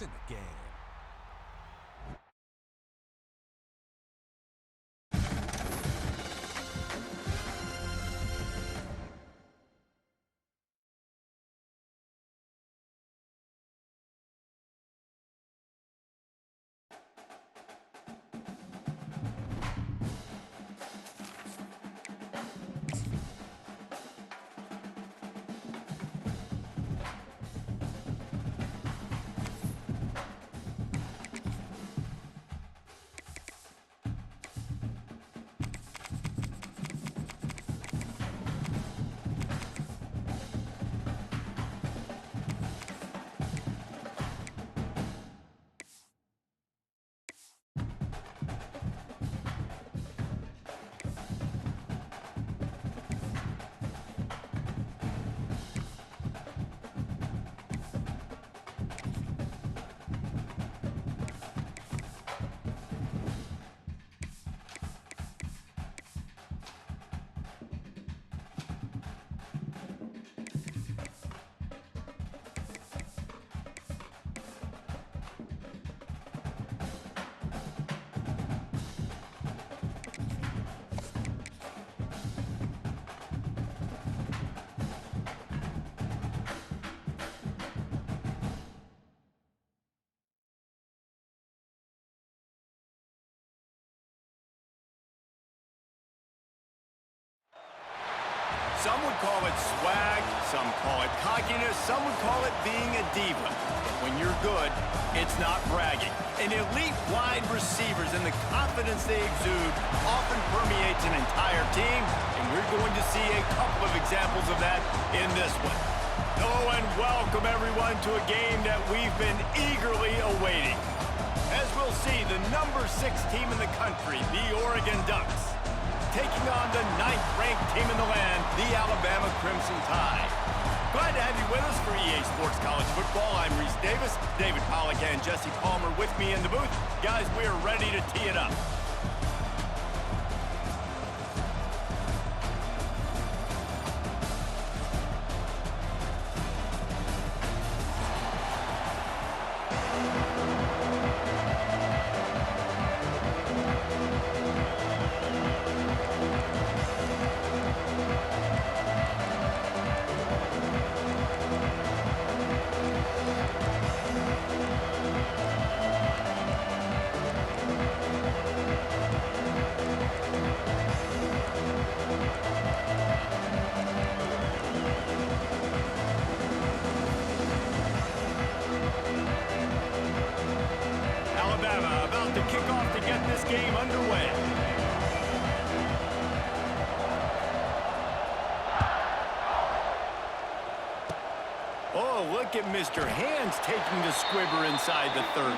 in the game. Some would call it swag, some call it cockiness, some would call it being a diva. But when you're good, it's not bragging. And elite wide receivers and the confidence they exude often permeates an entire team, and we're going to see a couple of examples of that in this one. Oh, and welcome everyone to a game that we've been eagerly awaiting. As we'll see, the number 6 team in the country, the Oregon Ducks, taking on the 9th-ranked team in the land, the Alabama Crimson Tide. Glad to have you with us for EA Sports College Football. I'm Reese Davis, David Pollack and Jesse Palmer with me in the booth. Guys, we are ready to tee it up. About to kick off to get this game underway. Oh, look at Mr. Hands taking the squibber inside the 30.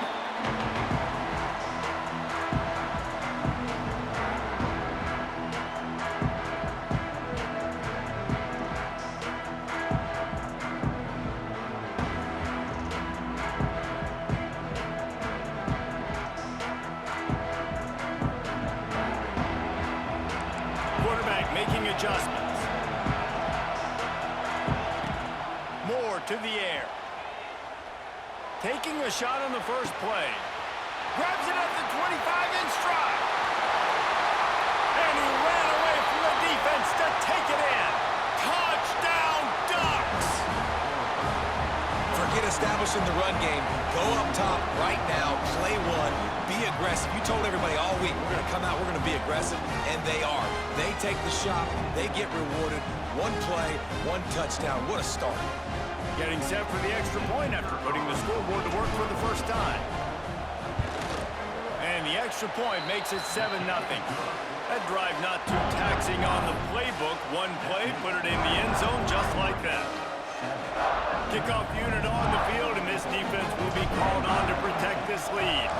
Making adjustments. Moore to the air. Taking a shot on the first play. Grabs it at the 25 in stride. And he ran away from the defense to take it in. Touchdown, Ducks! Forget establishing the run game. Go up top right now, play one, be aggressive. You told everybody all week, we're going to come out, we're going to be aggressive, and they are. They take the shot, they get rewarded. One play, one touchdown. What a start. Getting set for the extra point after putting the scoreboard to work for the first time. And the extra point makes it 7-0. That drive not too taxing on the playbook. One play, put it in the end zone just like that. Kickoff unit on the field, and this defense will be called on to protect this lead.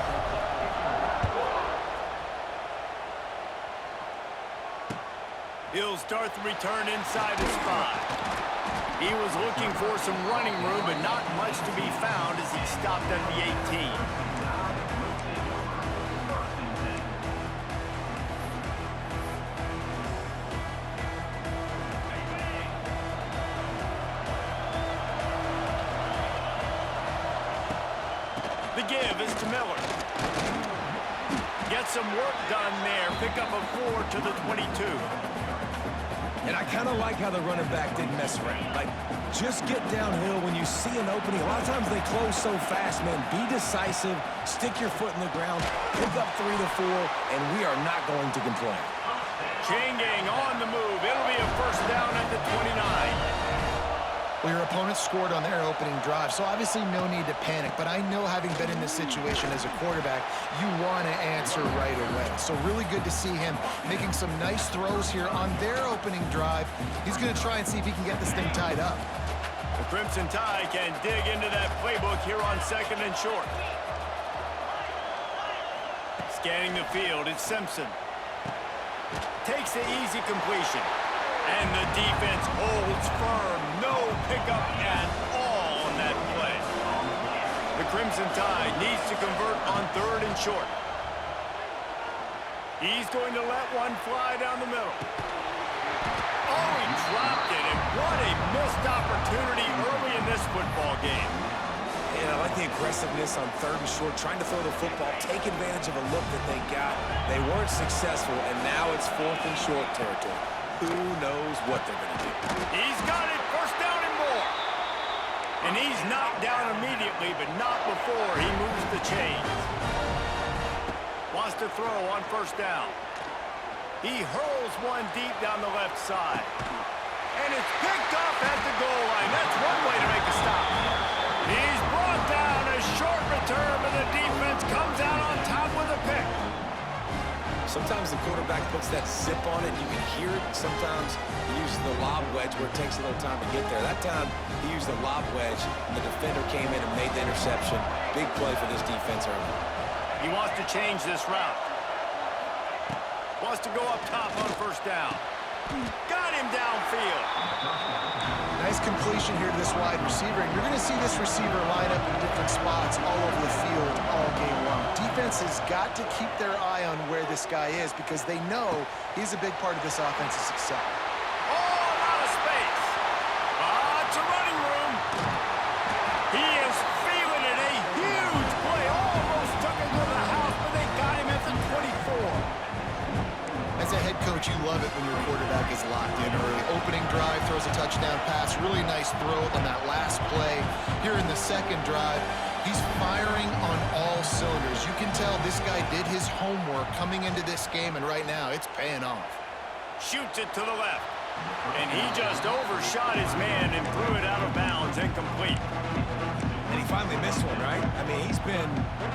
He'll start the return inside his 5. He was looking for some running room, but not much to be found as he stopped at the 18. give is to Miller. Get some work done there. Pick up a 4 to the 22. And I kind of like how the running back didn't mess around. Like, just get downhill when you see an opening. A lot of times they close so fast, man. Be decisive, stick your foot in the ground, pick up 3 to 4, and we are not going to complain. Chain gang on the move. It'll be a first down at the 29. Well, your opponent scored on their opening drive, so obviously no need to panic. But I know, having been in this situation as a quarterback, you want to answer right away. So really good to see him making some nice throws here on their opening drive. He's going to try and see if he can get this thing tied up. The Crimson Tide can dig into that playbook here on 2nd and short. Scanning the field, it's Simpson. Takes the easy completion. And the defense holds firm. No pickup at all on that play. The Crimson Tide needs to convert on 3rd and short. He's going to let one fly down the middle. Oh, he dropped it, and what a missed opportunity early in this football game. And I like the aggressiveness on 3rd and short, trying to throw the football, take advantage of a look that they got. They weren't successful, and now it's 4th and short territory. Who knows what they're going to do? He's got it, first down and more. And he's knocked down immediately, but not before he moves the chains. Wants to throw on 1st down. He hurls one deep down the left side. And it's picked up at the goal line. That's one way to make a stop. He's brought down, a short return, but the defense comes out on top with a pick. Sometimes the quarterback puts that zip on it. You can hear it. Sometimes he uses the lob wedge where it takes a little time to get there. That time he used the lob wedge, and the defender came in and made the interception. Big play for this defense early. He wants to change this route. Wants to go up top on 1st down. Got him downfield. Nice completion here to this wide receiver, and you're going to see this receiver line up in different spots all over the field all game long. Defense has got to keep their eye on where this guy is, because they know he's a big part of this offense's success. Oh, a lot of space. It's a running room. He is feeling it. A huge play. Almost took him to the house, but they got him at the 24. As a head coach, you love it when your quarterback is locked in early. Opening drive, throws a touchdown pass. Really nice throw on that last play. Here in the 2nd drive, he's firing on all cylinders. You can tell this guy did his homework coming into this game, and right now it's paying off. Shoots it to the left. And he just overshot his man and threw it out of bounds, incomplete. And he finally missed one, right? I mean, he's been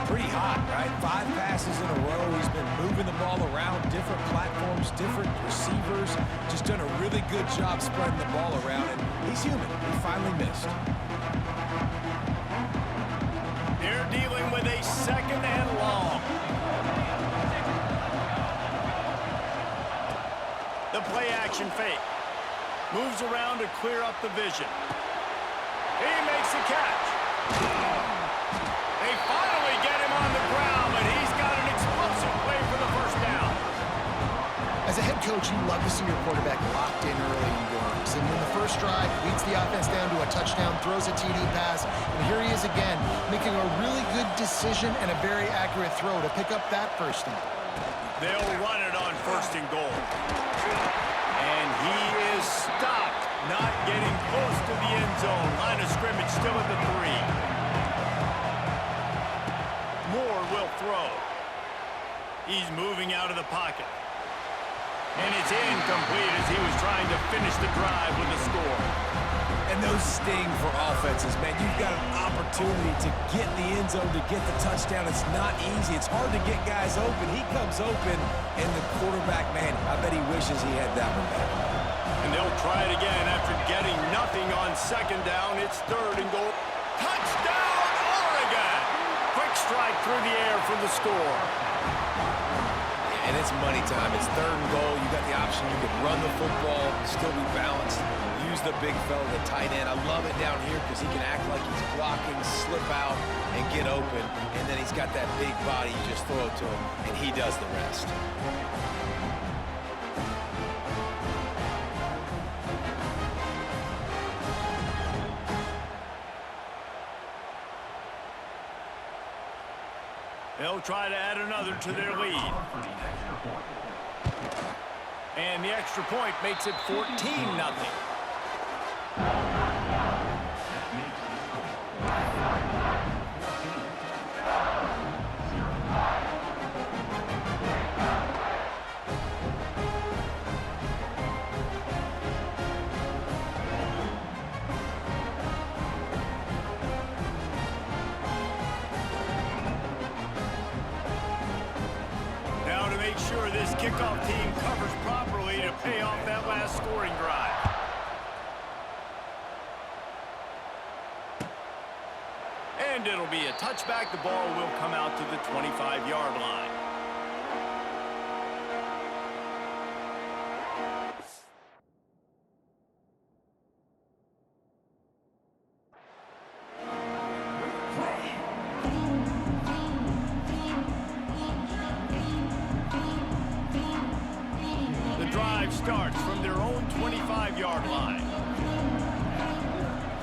pretty hot, right? 5 passes in a row. He's been moving the ball around, different platforms, different receivers. Just done a really good job spreading the ball around, and he's human. He finally missed. They're dealing with a 2nd and long. The play action fake. Moves around to clear up the vision. He makes the catch. They finally get him on the ground, but he's got an explosive play for the 1st down. As a head coach, you love to see your quarterback locked in early in games. And in the 1st drive, leads the offense down to a touchdown, throws a TD pass, and here he is again, making a really good decision and a very accurate throw to pick up that 1st down. They'll run it on 1st and goal. And he is stopped, not getting close to the end zone. Line of scrimmage still at the 3. Moore will throw. He's moving out of the pocket. And it's incomplete as he was trying to finish the drive with a score. And those sting for offenses, man. You've got an opportunity to get the end zone, to get the touchdown. It's not easy. It's hard to get guys open. He comes open, and the quarterback, man, I bet he wishes he had that one back. And they'll try it again after getting nothing on 2nd down. It's 3rd and goal. Touchdown, Oregon! Quick strike through the air for the score. And it's money time. It's 3rd and goal. You got the option. You can run the football, still be balanced, use the big fella, the tight end. I love it down here because he can act like he's blocking, slip out, and get open. And then he's got that big body. You just throw it to him, and he does the rest. They'll try to add another to their lead. And the extra point makes it 14-0. Make sure this kickoff team covers properly to pay off that last scoring drive. And it'll be a touchback. The ball will come out to the 25-yard line. Starts from their own 25-yard line.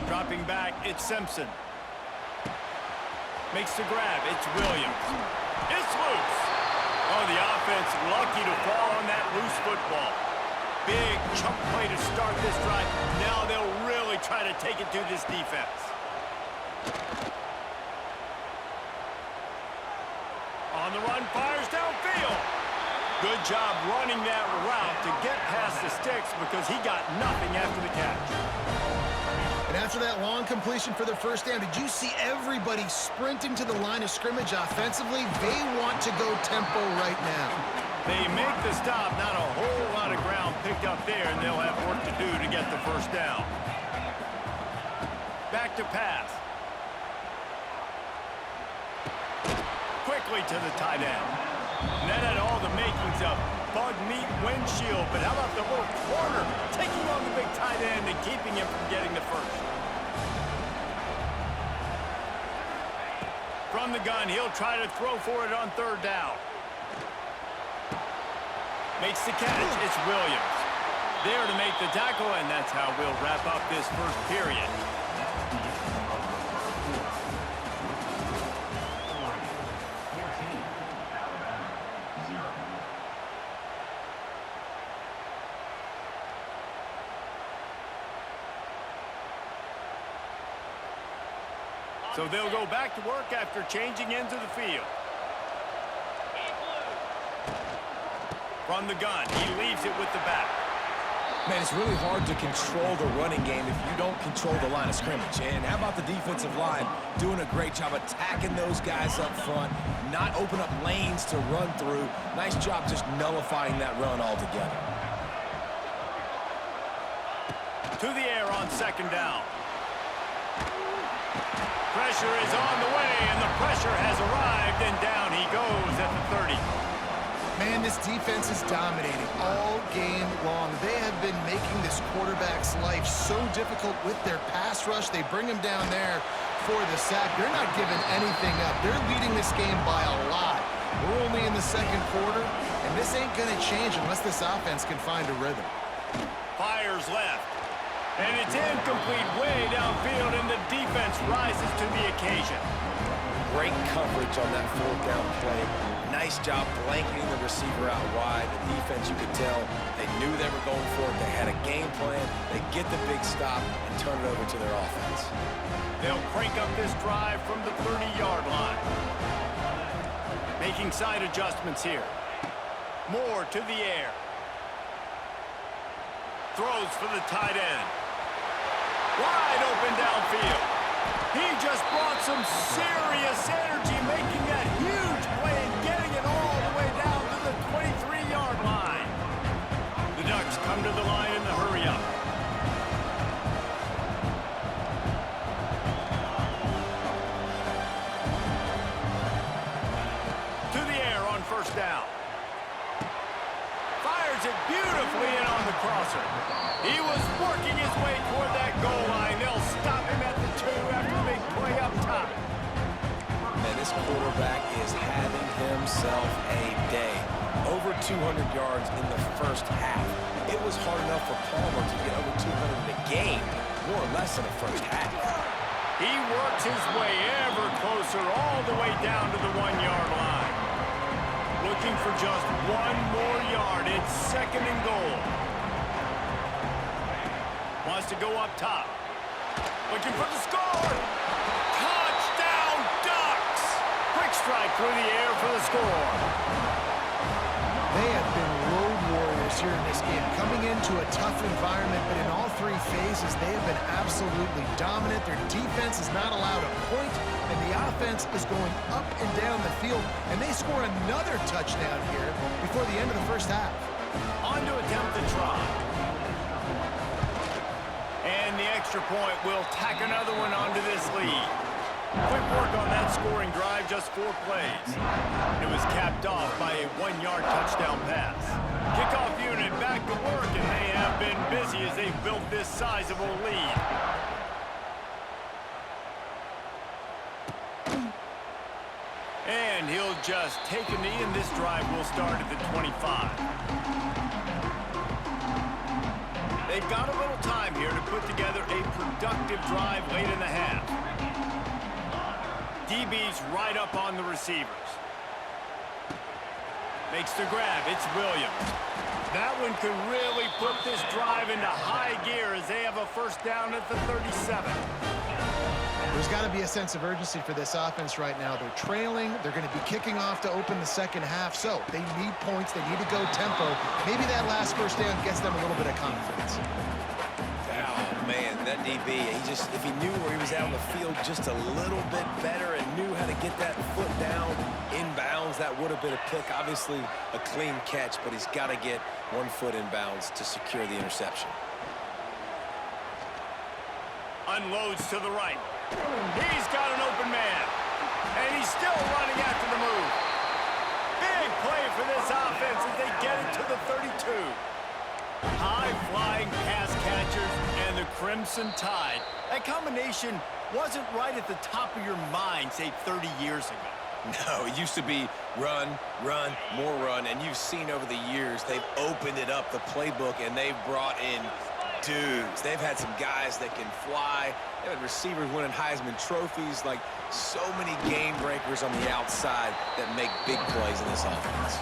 Dropping back, it's Simpson. Makes the grab, it's Williams. It's loose. Oh, the offense lucky to fall on that loose football. Big chunk play to start this drive. Now they'll really try to take it to this defense. On the run, fires downfield. Good job running that route to get past the sticks because he got nothing after the catch. And after that long completion for the first down, did you see everybody sprinting to the line of scrimmage offensively? They want to go tempo right now. They make the stop, not a whole lot of ground picked up there, and they'll have work to do to get the first down. Back to pass. Quickly to the tight end. And that had all the makings of bug meat windshield, but how about the little corner taking on the big tight end and keeping him from getting the first? From the gun, he'll try to throw for it on third down. Makes the catch, it's Williams. There to make the tackle, and that's how we'll wrap up this first period. So they'll go back to work after changing into the field. From the gun, he leaves it with the back. Man, it's really hard to control the running game if you don't control the line of scrimmage. And how about the defensive line doing a great job attacking those guys up front, not open up lanes to run through. Nice job just nullifying that run altogether. To the air on second down. Pressure is on the way, and the pressure has arrived, and down he goes at the 30. Man, this defense is dominating all game long. They have been making this quarterback's life so difficult with their pass rush. They bring him down there for the sack. They're not giving anything up. They're leading this game by a lot. We're only in the second quarter, and this ain't going to change unless this offense can find a rhythm. Fires left. And it's incomplete way downfield, and the defense rises to the occasion. Great coverage on that fourth down play. Nice job blanketing the receiver out wide. The defense, you could tell, they knew they were going for it. They had a game plan. They get the big stop and turn it over to their offense. They'll crank up this drive from the 30-yard line. Making side adjustments here. Moore to the air. Throws for the tight end. Wide open downfield. He just brought some serious energy, making that huge play and getting it all the way down to the 23-yard line. The Ducks come to the line in the hurry-up. To the air on first down. Fires it beautifully in on the crosser. He was working his way toward that goal line. They'll stop him at the 2 after the big play up top. Man, this quarterback is having himself a day. Over 200 yards in the first half. It was hard enough for Palmer to get over 200 in a game, more or less in the first half. He works his way ever closer all the way down to the 1-yard line. Looking for just one more yard. It's second and goal. Wants to go up top. Looking for the score. Touchdown, Ducks! Quick strike through the air for the score. They have been road warriors here in this game, coming into a tough environment, but in all three phases, they have been absolutely dominant. Their defense is not allowed a point, and the offense is going up and down the field, and they score another touchdown here before the end of the first half. On to attempt the try. And the extra point will tack another one onto this lead. Quick work on that scoring drive, just 4 plays. It was capped off by a 1-yard touchdown pass. Kickoff unit back to work, and they have been busy as they've built this sizable lead. And he'll just take a knee, and this drive will start at the 25. They've got a little time here to put together a productive drive late in the half. DB's right up on the receivers. Makes the grab. It's Williams. That one could really put this drive into high gear as they have a first down at the 37. There's got to be a sense of urgency for this offense right now. They're trailing. They're going to be kicking off to open the second half. So they need points. They need to go tempo. Maybe that last first down gets them a little bit of confidence. Man, that DB, if he knew where he was out on the field just a little bit better and knew how to get that foot down inbounds, that would have been a pick. Obviously, a clean catch, but he's got to get 1 foot inbounds to secure the interception. Unloads to the right. He's got an open man. And he's still running after the move. Big play for this offense as they get it to the 32. High-flying pass catchers and the Crimson Tide. That combination wasn't right at the top of your mind, say, 30 years ago. No, it used to be run, run, more run, and you've seen over the years they've opened it up, the playbook, and they've brought in dudes. They've had some guys that can fly. They've had receivers winning Heisman trophies, like so many game breakers on the outside that make big plays in this offense.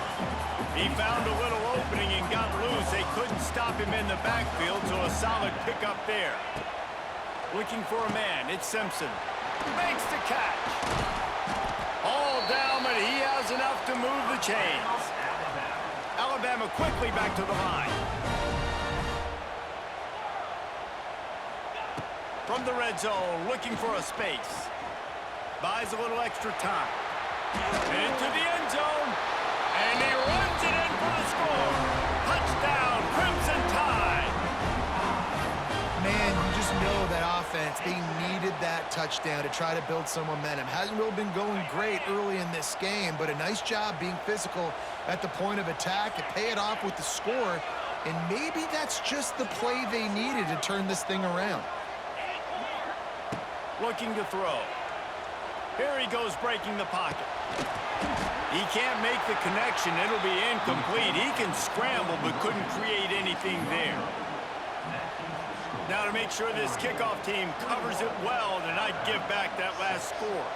He found a little opening and got loose. They couldn't stop him in the backfield, so a solid pickup there. Looking for a man. It's Simpson. Makes the catch. All down, but he has enough to move the chains. Alabama quickly back to the line. From the red zone, looking for a space. Buys a little extra time. Into the end zone. And he runs it in for the score. Touchdown, Crimson Tide. Man, you just know that offense, they needed that touchdown to try to build some momentum. Hasn't really been going great early in this game, but a nice job being physical at the point of attack to pay it off with the score. And maybe that's just the play they needed to turn this thing around. Looking to throw. Here he goes, breaking the pocket. He can't make the connection. It'll be incomplete. He can scramble, but couldn't create anything there. Now to make sure this kickoff team covers it well to not give back that last score.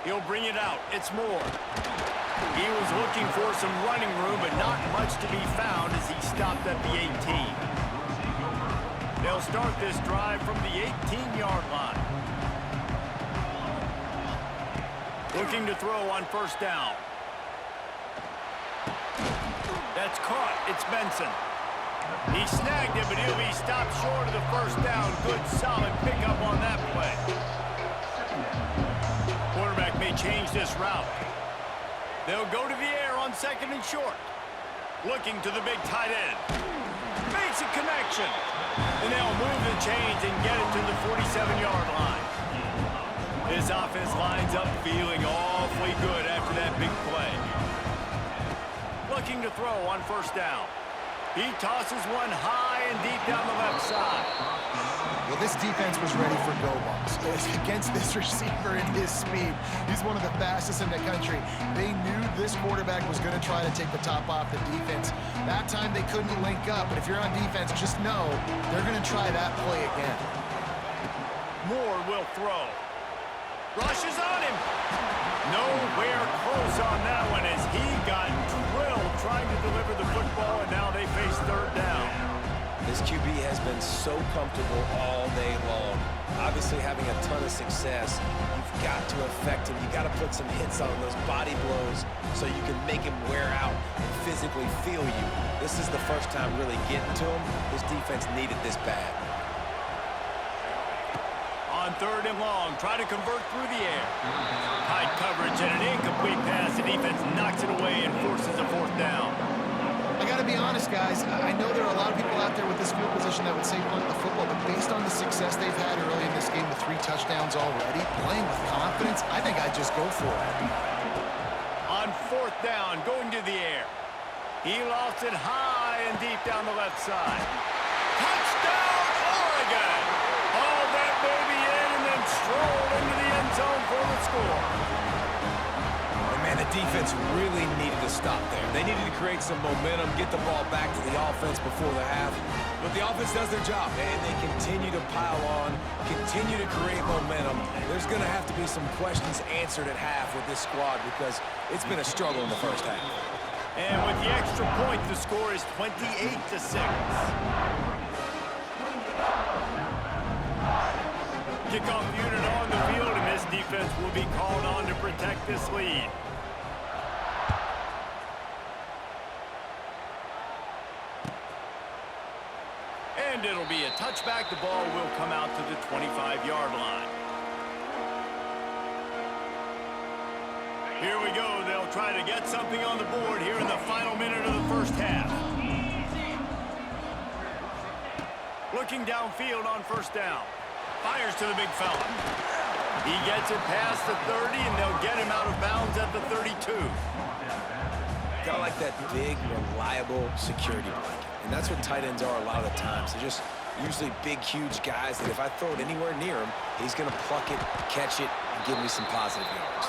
He'll bring it out. It's Moore. He was looking for some running room, but not much to be found as he stopped at the 18. They'll start this drive from the 18-yard line. Looking to throw on first down. That's caught. It's Benson. He snagged it, but he'll be stopped short of the first down. Good, solid pickup on that play. Quarterback may change this route. They'll go to the air on second and short. Looking to the big tight end. Makes a connection. And they'll move the chains and get it to the 47-yard line. This offense lines up feeling awfully good after that big play. Looking to throw on first down. He tosses one high and deep down the left side. Well, this defense was ready for go balls. Against this receiver and his speed, he's one of the fastest in the country. They knew this quarterback was going to try to take the top off the defense. That time they couldn't link up, but if you're on defense, just know they're going to try that play again. Moore will throw. Rushes on him. Nowhere close on that one as he got drilled trying to deliver the football, and now they face third down. This QB has been so comfortable all day long. Obviously having a ton of success. You've got to affect him. You've got to put some hits on those body blows so you can make him wear out and physically feel you. This is the first time really getting to him. His defense needed this bad. On third and long, try to convert through the air. Tight coverage and an incomplete pass. The defense knocks it away and forces a fourth down. I got to be honest, guys. I know there are a lot of people out there with this field position that would say punt the football, but based on the success they've had early in this game with 3 touchdowns already, playing with confidence, I think I'd just go for it. On fourth down, going to the air. He lofts it high and deep down the left side. Touchdown, Oregon! All that baby in and then strolled into the end zone for the score. And man, the defense really needed to stop there. They needed to create some momentum, get the ball back to the offense before the half. But the offense does their job, and they continue to pile on, continue to create momentum. There's going to have to be some questions answered at half with this squad because it's been a struggle in the first half. And with the extra point, the score is 28-6. Kickoff unit on the field, and this defense will be called on to protect this lead. And it'll be a touchback. The ball will come out to the 25-yard line. Here we go. They'll try to get something on the board here in the final minute of the first half. Looking downfield on first down. Fires to the big fella. He gets it past the 30, and they'll get him out of bounds at the 32. Got like that big, reliable security blanket. And that's what tight ends are a lot of the times. They're just usually big, huge guys that if I throw it anywhere near him, he's going to pluck it, catch it, and give me some positive yards.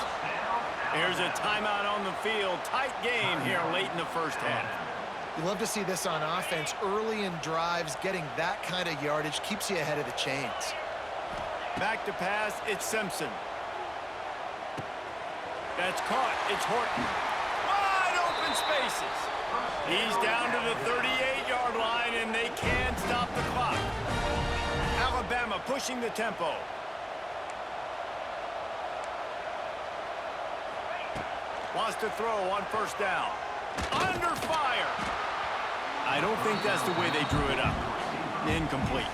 Here's a timeout on the field. Tight game here late in the first half. You love to see this on offense. Early in drives, getting that kind of yardage keeps you ahead of the chains. Back to pass, it's Simpson. That's caught, it's Horton. Wide open spaces. He's down to the 38-yard line, and they can't stop the clock. Alabama pushing the tempo. Wants to throw on first down. Under fire. I don't think that's the way they drew it up. Incomplete.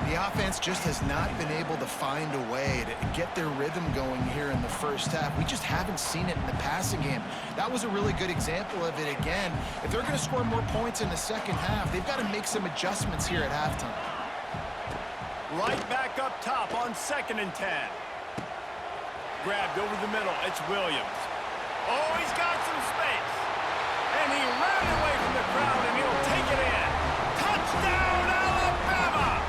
The offense just has not been able to find a way to get their rhythm going here in the first half. We just haven't seen it in the passing game. That was a really good example of it again. If they're going to score more points in the second half, they've got to make some adjustments here at halftime. Right back up top on 2nd and 10. Grabbed over the middle. It's Williams. Oh, he's got some space. And he ran away from the crowd, and he'll take it in. Touchdown, Alabama!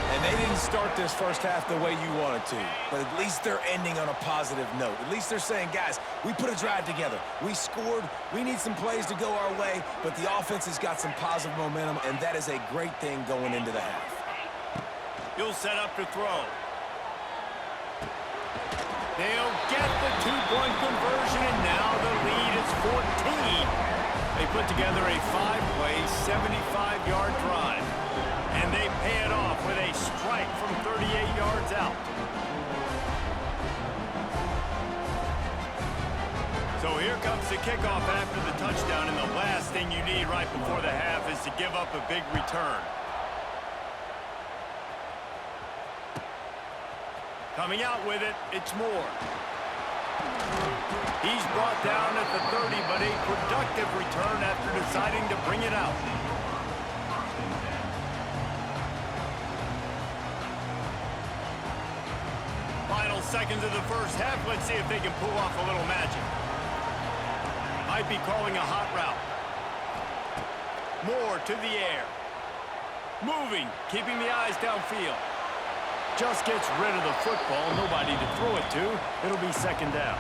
And they didn't start this first half the way you wanted to, but at least they're ending on a positive note. At least they're saying, guys, we put a drive together. We scored. We need some plays to go our way, but the offense has got some positive momentum, and that is a great thing going into the half. He'll set up to throw. They'll get the 2-point conversion, and now the lead is 14. They put together a 5-play, 75-yard drive, and they pay it off with a strike from 38 yards out. So here comes the kickoff after the touchdown, and the last thing you need right before the half is to give up a big return. Coming out with it, it's Moore. He's brought down at the 30, but a productive return after deciding to bring it out. Final seconds of the first half. Let's see if they can pull off a little magic. Might be calling a hot route. Moore to the air. Moving, keeping the eyes downfield. Just gets rid of the football, nobody to throw it to. It'll be second down.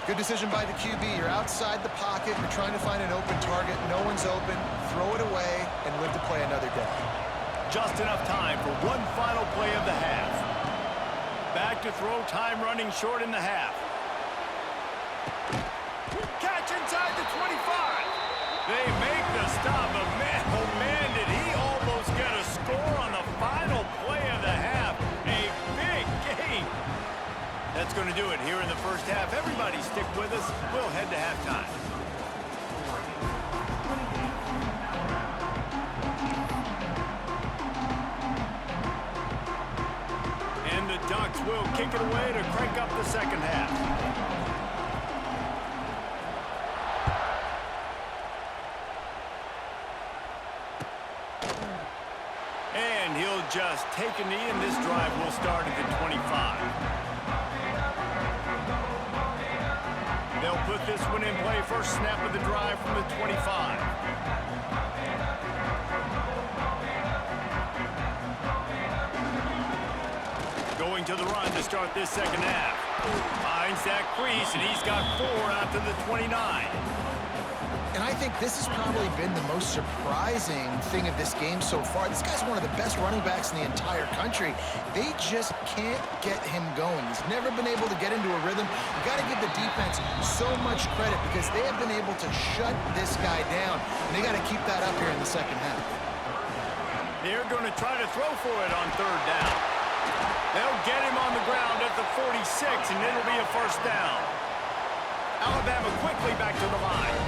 Good decision by the QB. You're outside the pocket. You're trying to find an open target. No one's open. Throw it away and live to play another day. Just enough time for one final play of the half. Back to throw, time running short in the half. Catch inside the 25. They make the stop, but man, oh man, did he almost get a score on the final play of the half. A big game. That's going to do it here in the first half. Everybody stick with us. We'll head to halftime. And the Ducks will kick it away to crank up the second half. And he'll just take a knee, and this drive will start at the 25. They'll put this one in play. First snap of the drive from the 25. Going to the run to start this second half. Finds that crease, and he's got 4 out to the 29. And I think this has probably been the most surprising thing of this game so far. This guy's one of the best running backs in the entire country. They just can't get him going. He's never been able to get into a rhythm. You got to give the defense so much credit because they have been able to shut this guy down. And they got to keep that up here in the second half. They're going to try to throw for it on third down. They'll get him on the ground at the 46, and it'll be a first down. Alabama quickly back to the line.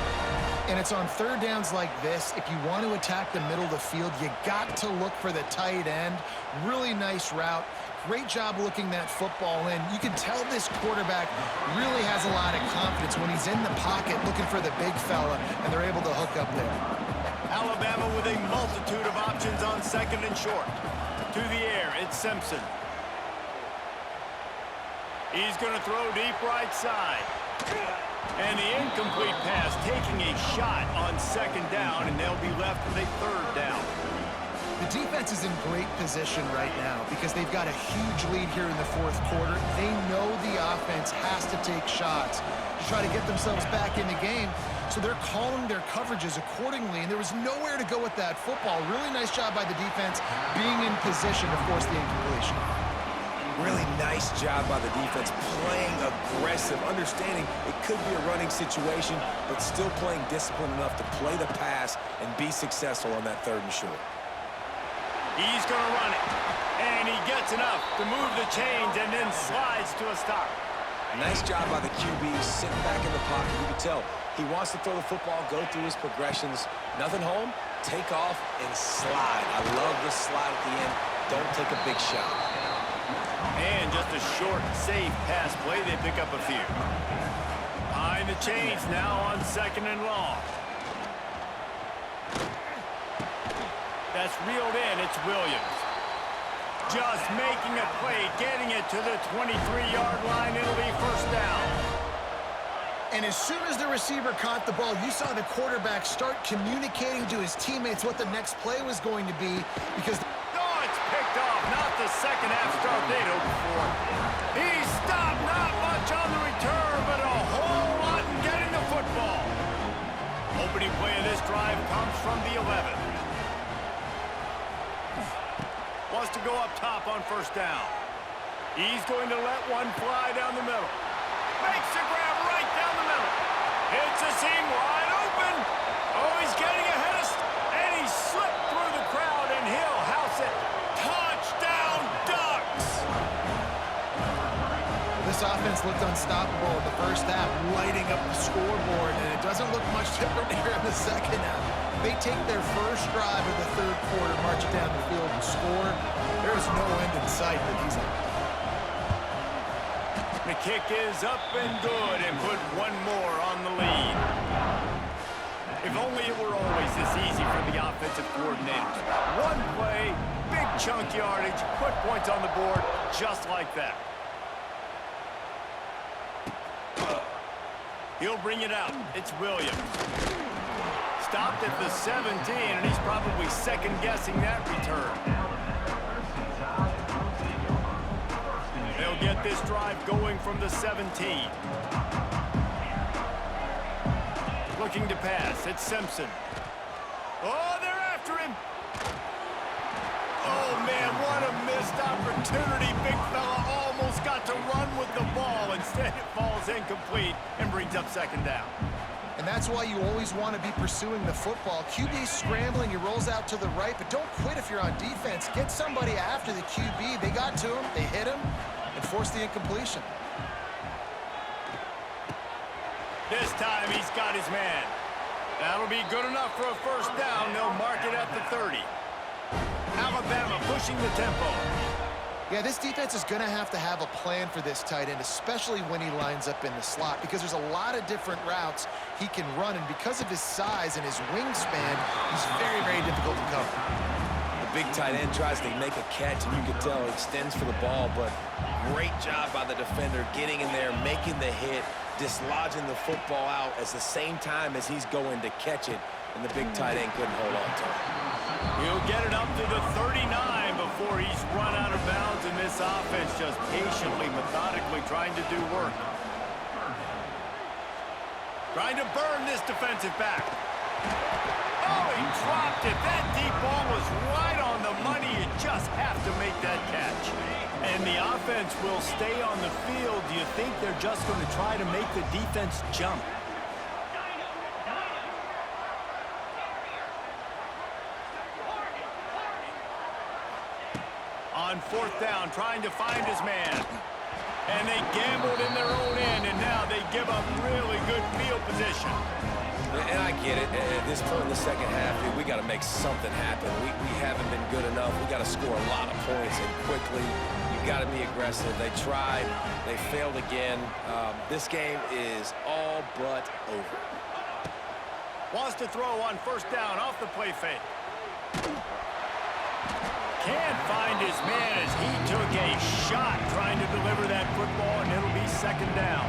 And it's on third downs like this. If you want to attack the middle of the field, you got to look for the tight end. Really nice route. Great job looking that football in. You can tell this quarterback really has a lot of confidence when he's in the pocket looking for the big fella, and they're able to hook up there. Alabama with a multitude of options on second and short. To the air, it's Simpson. He's going to throw deep right side. And the incomplete pass taking a shot on second down, and they'll be left with a third down. The defense is in great position right now because they've got a huge lead here in the fourth quarter. They know the offense has to take shots to try to get themselves back in the game. So they're calling their coverages accordingly, and there was nowhere to go with that football. Really nice job by the defense being in position to force the incompletion. Really nice job by the defense, playing aggressive, understanding it could be a running situation, but still playing disciplined enough to play the pass and be successful on that third and short. He's going to run it, and he gets enough to move the chains and then slides to a stop. Nice job by the QB, sitting back in the pocket. You can tell he wants to throw the football, go through his progressions. Nothing home, take off, and slide. I love the slide at the end. Don't take a big shot. And just a short, safe pass play. They pick up a few. Behind the chains now on second and long. That's reeled in. It's Williams. Just making a play, getting it to the 23-yard line. It'll be first down. And as soon as the receiver caught the ball, you saw the quarterback start communicating to his teammates what the next play was going to be because picked off, not the second half start they'd hoped for. He stopped, not much on the return, but a whole lot in getting the football. Opening play of this drive comes from the 11. Wants to go up top on first down. He's going to let one fly down the middle. Makes a grab right down the middle. It's a seam wide open. Oh, he's getting ahead of, and he slipped through the crowd, and he'll house it. Touchdown, Ducks! This offense looked unstoppable in the first half, lighting up the scoreboard, and it doesn't look much different here in the second half. They take their first drive of the third quarter, march it down the field, and score. There is no end in sight for these guys. The kick is up and good, and put one more on the lead. If only it were always this easy for the offensive coordinators. One play, big chunk yardage, put points on the board just like that. He'll bring it out. It's Williams. stopped at the 17, and he's probably second-guessing that return. They'll get this drive going from the 17. Looking to pass. It's Simpson. Oh, they're after him. Oh, man, what a missed opportunity. Big fella almost got to run with the ball. Instead, it falls incomplete and brings up second down. And that's why you always want to be pursuing the football. QB's scrambling, he rolls out to the right, but don't quit if you're on defense. Get somebody after the QB. They got to him, they hit him, and forced the incompletion. This time he's got his man. That'll be good enough for a first down. They'll mark it at the 30. Alabama pushing the tempo. Yeah, this defense is going to have a plan for this tight end, especially when he lines up in the slot, because there's a lot of different routes he can run, and because of his size and his wingspan, he's very, very difficult to cover. The big tight end tries to make a catch, and you can tell he extends for the ball, but great job by the defender getting in there, making the hit, dislodging the football out at the same time as he's going to catch it, and the big tight end couldn't hold on to it. He'll get it up to the 39 before he's run out of bounds, and this offense just patiently, methodically trying to do work. Trying to burn this defensive back. Oh, he dropped it. That deep ball was right on the money. You just have to make that catch. And the offense will stay on the field. Do you think they're just going to try to make the defense jump? On fourth down, trying to find his man. And they gambled in their own end, and now they give up really good field position. And I get it. At this point in the second half, we got to make something happen. We haven't been good enough. We got to score a lot of points and quickly. You got to be aggressive. They tried. They failed again. This game is all but over. Wants to throw on first down off the play fake. Can't find his man as he took a shot trying to deliver that football, and it'll be second down.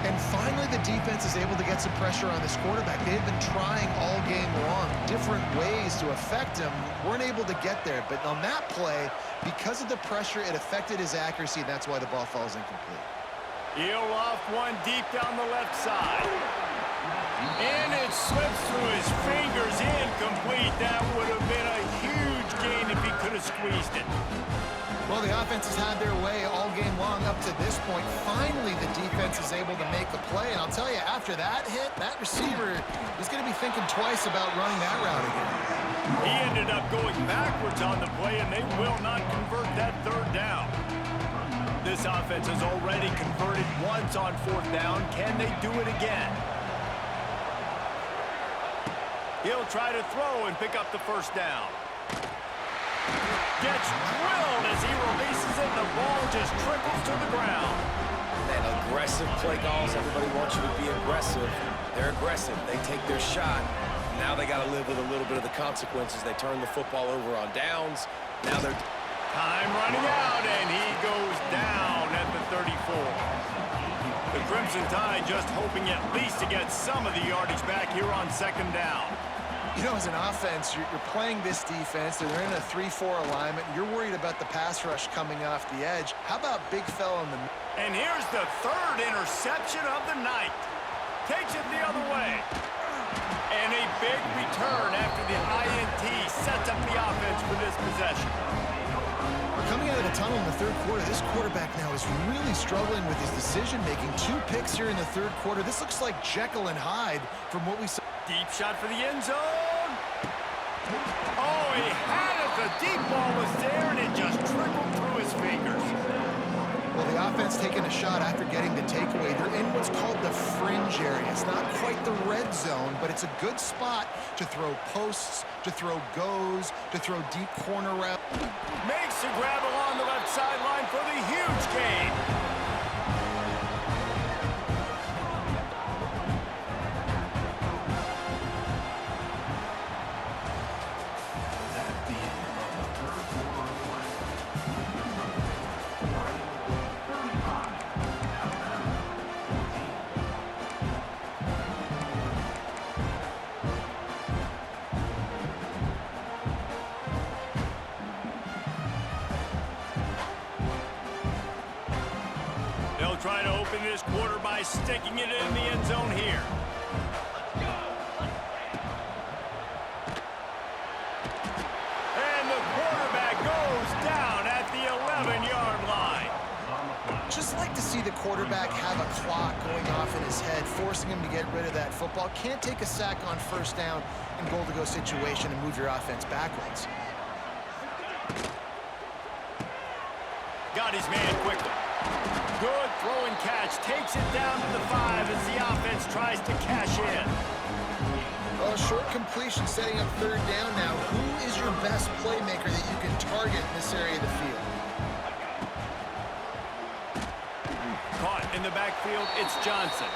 And finally, the defense is able to get some pressure on this quarterback. They've been trying all game long, different ways to affect him. Weren't able to get there, but on that play, because of the pressure, it affected his accuracy, and that's why the ball falls incomplete. He'll off one deep down the left side. And it slips through his fingers, incomplete. That would have been a huge gain if he could have squeezed it. Well, the offense has had their way all game long up to this point. Finally, the defense is able to make a play. And I'll tell you, after that hit, that receiver is going to be thinking twice about running that route again. He ended up going backwards on the play, and they will not convert that third down. This offense has already converted once on fourth down. Can they do it again? He'll try to throw and pick up the first down. Gets drilled as he releases it, and the ball just trickles to the ground. Man, aggressive play calls. Everybody wants you to be aggressive. They're aggressive. They take their shot. Now they got to live with a little bit of the consequences. They turn the football over on downs. Now they're... Time running out, and he goes down at the 34. The Crimson Tide just hoping at least to get some of the yardage back here on second down. You know, as an offense, you're playing this defense. They're in a 3-4 alignment. You're worried about the pass rush coming off the edge. How about big fella in the... And here's the third interception of the night. Takes it the other way. And a big return after the INT sets up the offense for this possession. Coming out of the tunnel in the third quarter, this quarterback now is really struggling with his decision-making. 2 picks here in the third quarter. This looks like Jekyll and Hyde from what we saw. Deep shot for the end zone. Oh, he had it. The deep ball was there, and it just trickled through his fingers. Well, the offense taking a shot after getting the takeaway. They're in what's called the fringe area. It's not quite the red zone, but it's a good spot to throw posts, to throw goes, to throw deep corner route. Makes the grab along the left sideline for the huge gain. try sticking it in the end zone here. And the quarterback goes down at the 11-yard line. Just like to see the quarterback have a clock going off in his head, forcing him to get rid of that football. Can't take a sack on first down in goal-to-go situation and move your offense backwards. Got his man quickly. Good throw and catch. Takes it down to the 5 as the offense tries to cash in. Well, short completion setting up third down now. Who is your best playmaker that you can target in this area of the field? Caught in the backfield, it's Johnson.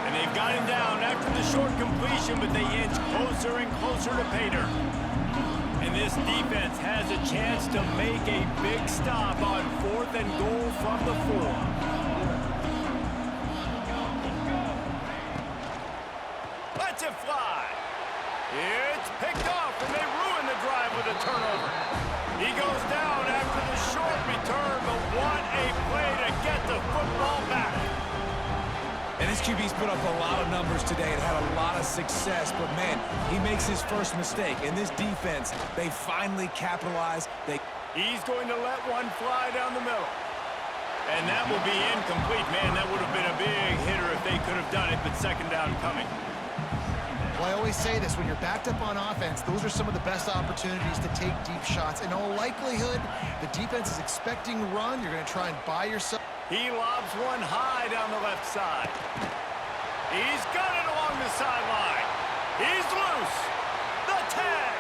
And they've got him down after the short completion, but they inch closer and closer to pay dirt. And this defense has a chance to make a big stop on 4th and goal from the 4. Let's it fly. It's picked off, and they ruin the drive with a turnover. He goes down after the short return, but what a play to get the football back. And this QB's put up a lot of numbers today and had a lot of success, but man, he makes his first mistake. And this defense, they finally capitalize. He's going to let one fly down the middle. And that will be incomplete. Man, that would have been a big hitter if they could have done it, but second down coming. Well, I always say this, when you're backed up on offense, those are some of the best opportunities to take deep shots. In all likelihood, the defense is expecting run. You're going to try and buy yourself. He lobs one high down the left side. He's got it along the sideline. He's loose. The tag.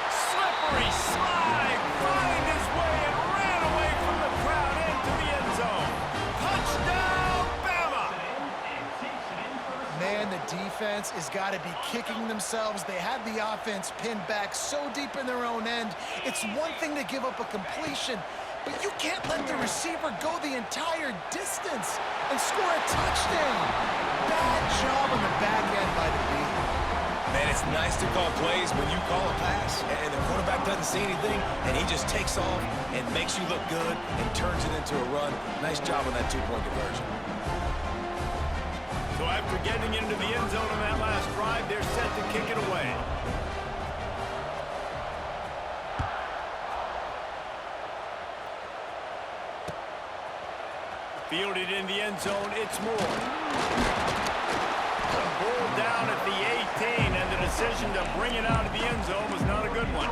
Slippery slide. Find his way and ran away from the crowd into the end zone. Touchdown, Bama. Man, the defense has got to be kicking themselves. They had the offense pinned back so deep in their own end. It's one thing to give up a completion, but you can't let the receiver go the entire distance and score a touchdown. Bad job on the back end by the D. Man, it's nice to call plays when you call a pass and the quarterback doesn't see anything and he just takes off and makes you look good and turns it into a run. Nice job on that two-point conversion. So after getting into the end zone on that last drive, they're set to kick it away. Fielded in the end zone, it's Moore. The ball down at the 18, and the decision to bring it out of the end zone was not a good one.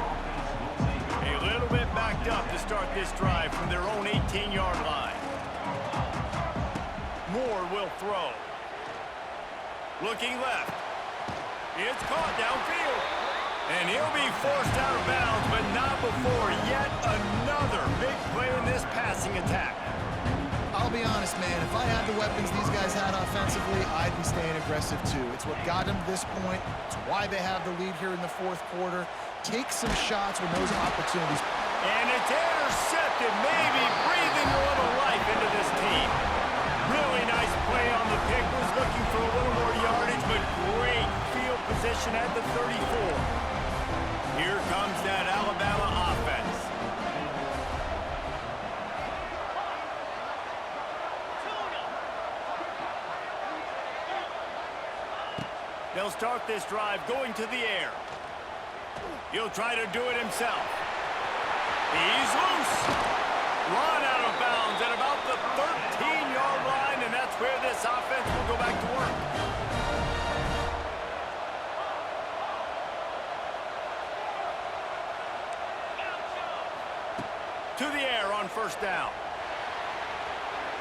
A little bit backed up to start this drive from their own 18-yard line. Moore will throw. Looking left. It's caught downfield. And he'll be forced out of bounds, but not before yet another big play in this passing attack. I'll be honest, man, if I had the weapons these guys had offensively, I'd be staying aggressive too. It's what got them to this point. It's why they have the lead here in the fourth quarter. Take some shots when those opportunities. And it's intercepted, maybe breathing a little life into this team. Really nice play on the pick. Was looking for a little more yardage, but great field position at the 34. Here comes that Alabama offense. They'll start this drive going to the air. He'll try to do it himself. He's loose. Run out of bounds at about the 13-yard line, and that's where this offense will go back to work. To the air on first down.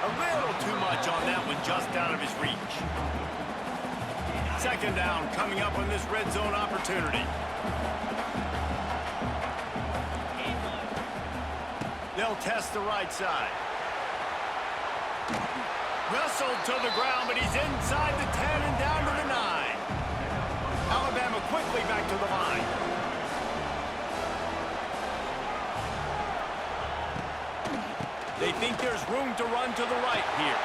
A little too much on that one, just out of his reach. Second down coming up on this red zone opportunity. They'll test the right side. Wrestled to the ground, but he's inside the 10 and down to the 9. Alabama quickly back to the line. They think there's room to run to the right here.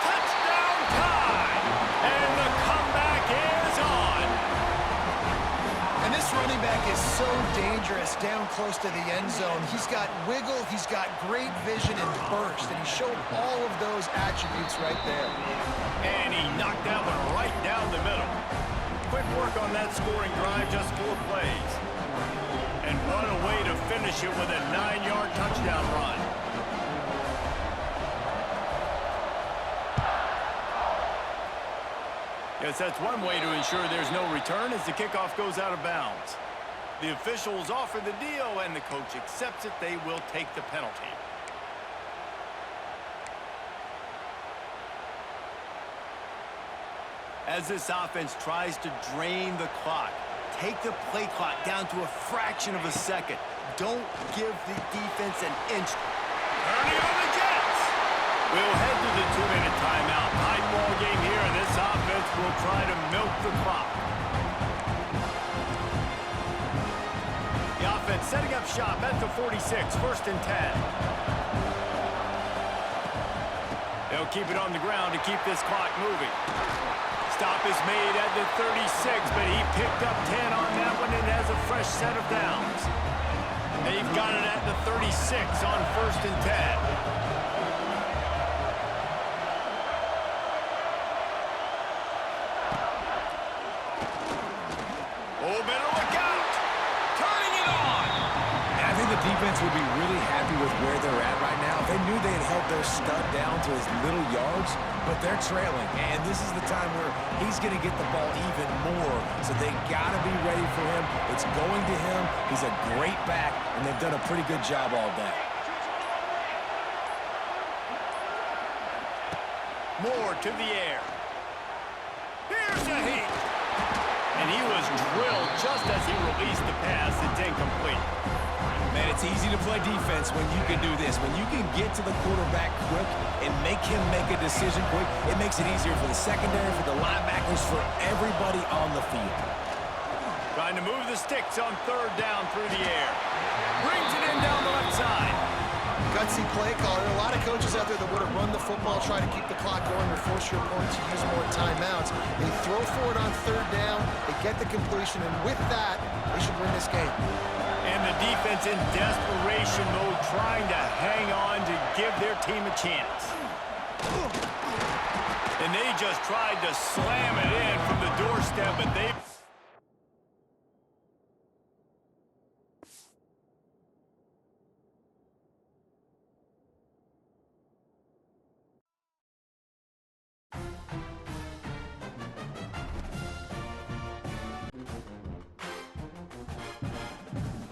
Touchdown time! And the comeback is on. And this running back is so dangerous down close to the end zone. He's got wiggle, he's got great vision and burst, and he showed all of those attributes right there. And he knocked that one right down the middle. Quick work on that scoring drive, just 4 plays. And what a way to finish it with a 9-yard touchdown run. Guess that's one way to ensure there's no return as the kickoff goes out of bounds. The officials offer the deal, and the coach accepts it. They will take the penalty. As this offense tries to drain the clock, take the play clock down to a fraction of a second. Don't give the defense an inch. Early on the Jets. We'll head to the 2-minute timeout. Tight ball game here, and this offense will try to milk the clock. The offense setting up shop at the 46, 1st and 10. They'll keep it on the ground to keep this clock moving. Stop is made at the 36, but he picked up 10 on that one and has a fresh set of downs. They've got it at the 36 on 1st and 10. Oh, better look out! Turning it on! And I think the defense would be really happy with where they're at right now. They knew they had held their stud down to his little yards, but they're trailing. And this is the time where he's going to get the ball even more. So they got to be ready for him. It's going to him. He's a great back, and they've done a pretty good job all day. Moore to the air. Here's a heat. And he was drilled just as he released the pass. It's incomplete. Man, it's easy to play defense when you can do this. When you can get to the quarterback quick and make him make a decision quick, it makes it easier for the secondary, for the linebackers, for everybody on the field. Trying to move the sticks on 3rd down through the air. Brings it in down the left side. Gutsy play call. There are a lot of coaches out there that would have run the football, try to keep the clock going, or force your opponent to use more timeouts. They throw for it on 3rd down, they get the completion, and with that, they should win this game. And the defense in desperation mode, trying to hang on to give their team a chance. And they just tried to slam it in from the doorstep, but they...